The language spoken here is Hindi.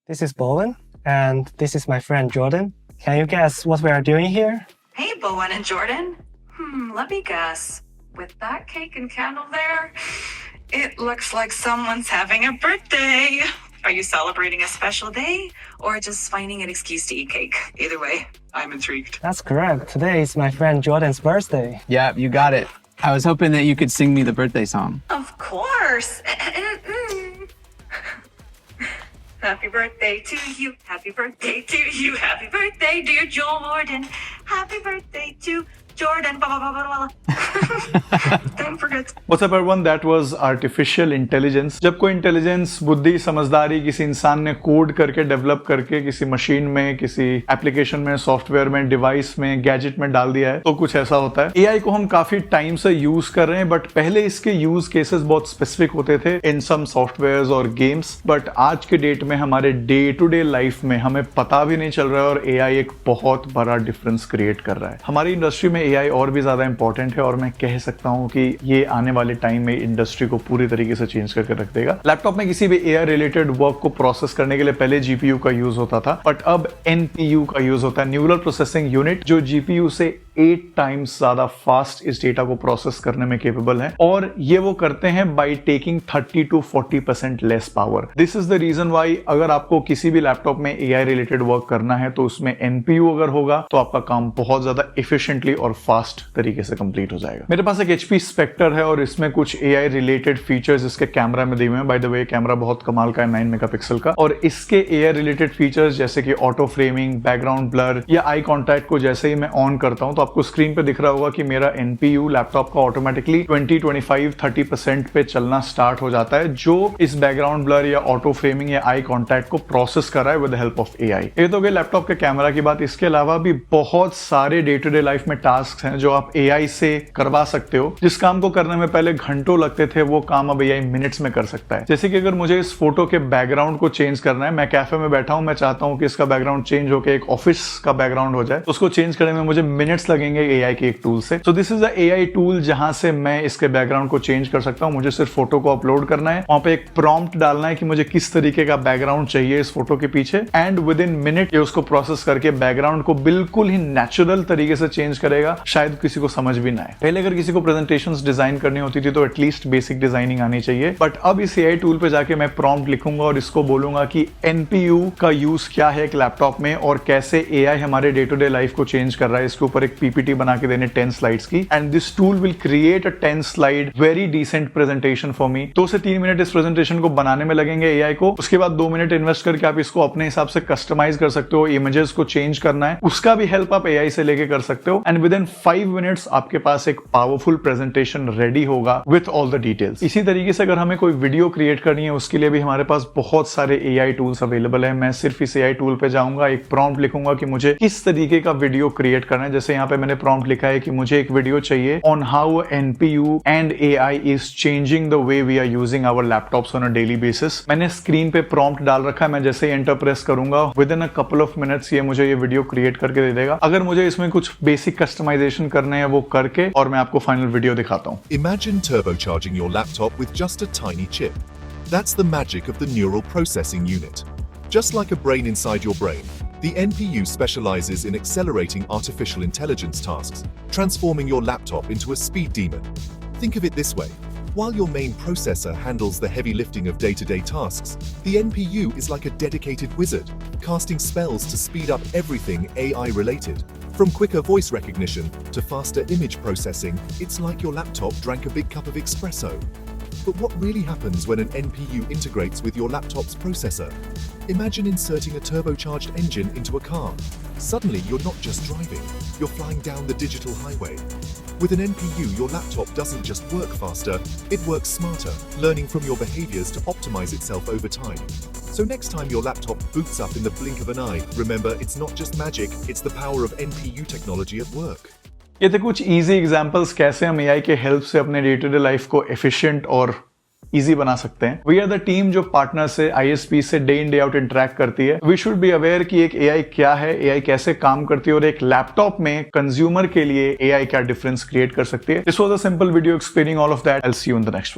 This is Bowen, and this is my friend Jordan. Can you guess what we are doing here? Hey, Bowen and Jordan. Let me guess. With that cake and candle there, it looks like someone's having a birthday. Are you celebrating a special day or just finding an excuse to eat cake? Either way, I'm intrigued. That's correct. Today is my friend Jordan's birthday. Yeah, you got it. I was hoping that you could sing me the birthday song. Of course. Happy birthday to you. Happy birthday to you. Happy birthday, dear Jordan. Happy birthday to Jordan. Don't forget. What's up everyone? That was artificial intelligence. जब कोई इंटेलिजेंस, बुद्धि, समझदारी किसी इंसान ने कोड करके डेवलप करके किसी मशीन में, किसी एप्लीकेशन में, सॉफ्टवेयर में, डिवाइस में, गैजेट में डाल दिया है तो कुछ ऐसा होता है। एआई को हम काफी टाइम से यूज कर रहे हैं, बट पहले इसके यूज केसेस बहुत स्पेसिफिक होते थे इन सम सॉफ्टवेयर्स और गेम्स। बट आज के डेट में हमारे डे टू डे लाइफ में हमें पता भी नहीं चल रहा है और एआई एक बहुत बड़ा डिफरेंस क्रिएट कर रहा है। हमारी इंडस्ट्री में एआई और भी ज्यादा इंपॉर्टेंट है और मैं कह सकता हूं कि ये आने वाले टाइम में इंडस्ट्री को पूरी तरीके से चेंज करके रख देगा। लैपटॉप में किसी भी एआई रिलेटेड वर्क को प्रोसेस करने के लिए पहले जीपीयू का यूज होता था, बट अब एनपीयू का यूज होता है, न्यूरल प्रोसेसिंग यूनिट, जो जीपीयू से 8 टाइम्स ज्यादा फास्ट इस डेटा को प्रोसेस करने में केपेबल है। और ये वो करते हैं by taking 30 to 40% less power. This is the reason why अगर आपको किसी भी लैपटॉप में एआई रिलेटेड वर्क करना है तो उसमें एनपीयू अगर होगा तो आपका काम बहुत ज्यादा एफिशिएंटली और फास्ट तरीके से कंप्लीट हो जाएगा। मेरे पास एक HP स्पेक्टर है और इसमें कुछ एआई रिलेटेड फीचर्स इसके कैमरा में दिए हुए हैं। बाय द वे कैमरा बहुत कमाल का है, 9 मेगापिक्सल का, और इसके एआई रिलेटेड फीचर्स जैसे कि ऑटो फ्रेमिंग, बैकग्राउंड ब्लर या आई कॉन्टैक्ट को जैसे ही मैं ऑन करता हूं तो आपको स्क्रीन पे दिख रहा होगा कि मेरा एनपीयू लैपटॉप का ऑटोमेटिकली 20, 25, 30% पे चलना स्टार्ट हो जाता है, जो इस बैकग्राउंड ब्लर या ऑटो फ्रेमिंग या आई कॉन्टैक्ट को प्रोसेस कर रहा है with the help of AI. ये तो गई लैपटॉप के कैमरा की बात। इसके अलावा भी बहुत सारे डे टू डे लाइफ में टास्क हैं जो आप एआई से करवा सकते हो। जिस काम को करने में पहले घंटों लगते थे वो काम अब एआई मिनट्स में कर सकता है। जैसे कि अगर मुझे इस फोटो के बैकग्राउंड को चेंज करना है, मैं कैफे में बैठा हूं, मैं चाहता हूं कि इसका बैकग्राउंड चेंज होकर एक ऑफिस का बैकग्राउंड हो जाए, उसको चेंज करने में मुझे मिनट्स लगेंगे एआई के एक टूल से। So this is a AI tool जहां से मैं इसके बैकग्राउंड को चेंज कर सकता हूं। मुझे सिर्फ फोटो को अपलोड करना है, वहां पे एक प्रॉम्प्ट डालना है कि मुझे किस तरीके का बैकग्राउंड चाहिए इस फोटो के पीछे, एंड विद इन मिनट ये उसको प्रोसेस करके बैकग्राउंड को बिल्कुल ही नेचुरल तरीके से चेंज करेगा, शायद किसी को समझ भी ना आए। पहले अगर किसी को प्रेजेंटेशंस डिजाइन करनी होती थी तो एटलीस्ट बेसिक डिजाइनिंग आनी चाहिए, बट अब इस एआई टूल पे जाके मैं प्रॉम्प्ट लिखूंगा और इसको बोलूंगा कि एनपीयू का यूज क्या है एक लैपटॉप में और कैसे एआई हमारे डे टू डे लाइफ को चेंज कर रहा है। इसके ऊपर एक पीपीटी बना के देने 10 स्लाइड्स की, and this tool will create a 10 slide very decent presentation for me. 2 से 3 मिनट इस प्रेजेंटेशन को बनाने में लगेंगे एआई को। उसके बाद 2 मिनट इन्वेस्ट करके आप इसको अपने हिसाब से कस्टमाइज कर सकते हो। इमेजेस को चेंज करना है उसका भी हेल्प आप एआई से लेके कर सकते हो, एंड विद इन 5 मिनट्स आपके पास एक पावरफुल प्रेजेंटेशन रेडी होगा विथ ऑल द डिटेल्स। इसी तरीके से अगर हमें कोई वीडियो क्रिएट करनी है उसके लिए भी हमारे पास बहुत सारे एआई टूल्स अवेलेबल है। मैं सिर्फ इस एआई टूल पे जाऊंगा, एक प्रॉम्प्ट लिखूंगा कि मुझे किस तरीके का वीडियो क्रिएट करना है। जैसे यहाँ पे मैंने प्रॉम्प्ट लिखा है कि मुझे एक वीडियो चाहिए on how NPU and AI is changing the way we are using our laptops on a daily basis. मैंने स्क्रीन पे प्रॉम्प्ट डाल रखा है, मैं जैसे ही एंटर प्रेस करूंगा within a couple of minutes ये मुझे ये वीडियो क्रिएट करके दे देगा। अगर मुझे इसमें कुछ बेसिक कस्टमाइजेशन करने हैं वो करके और मैं आपको फाइनल वीडियो दिखाता हूं। Imagine turbocharging your laptop with just a tiny chip. That's the magic of the neural processing unit. Just like a brain inside your brain, the NPU specializes in accelerating artificial intelligence tasks, transforming your laptop into a speed demon. Think of it this way. While your main processor handles the heavy lifting of day-to-day tasks, the NPU is like a dedicated wizard, casting spells to speed up everything AI-related. From quicker voice recognition to faster image processing, it's like your laptop drank a big cup of espresso. But what really happens when an NPU integrates with your laptop's processor? Imagine inserting a turbocharged engine into a car. Suddenly, you're not just driving, you're flying down the digital highway. With an NPU, your laptop doesn't just work faster, it works smarter, learning from your behaviors to optimize itself over time. So next time your laptop boots up in the blink of an eye, remember it's not just magic, it's the power of NPU technology at work. ये थे कुछ इजी एग्जांपल्स कैसे हम एआई के हेल्प से अपने डे टू डे लाइफ को एफिशिएंट और इजी बना सकते हैं। वी आर द टीम जो पार्टनर से, आईएसपी से day in day out interact करती है। वी शुड बी अवेयर कि एक एआई क्या है, एआई कैसे काम करती है और एक लैपटॉप में कंज्यूमर के लिए एआई क्या डिफरेंस क्रिएट कर सकती है। This was a simple video explaining all of that. I will see you in the next one.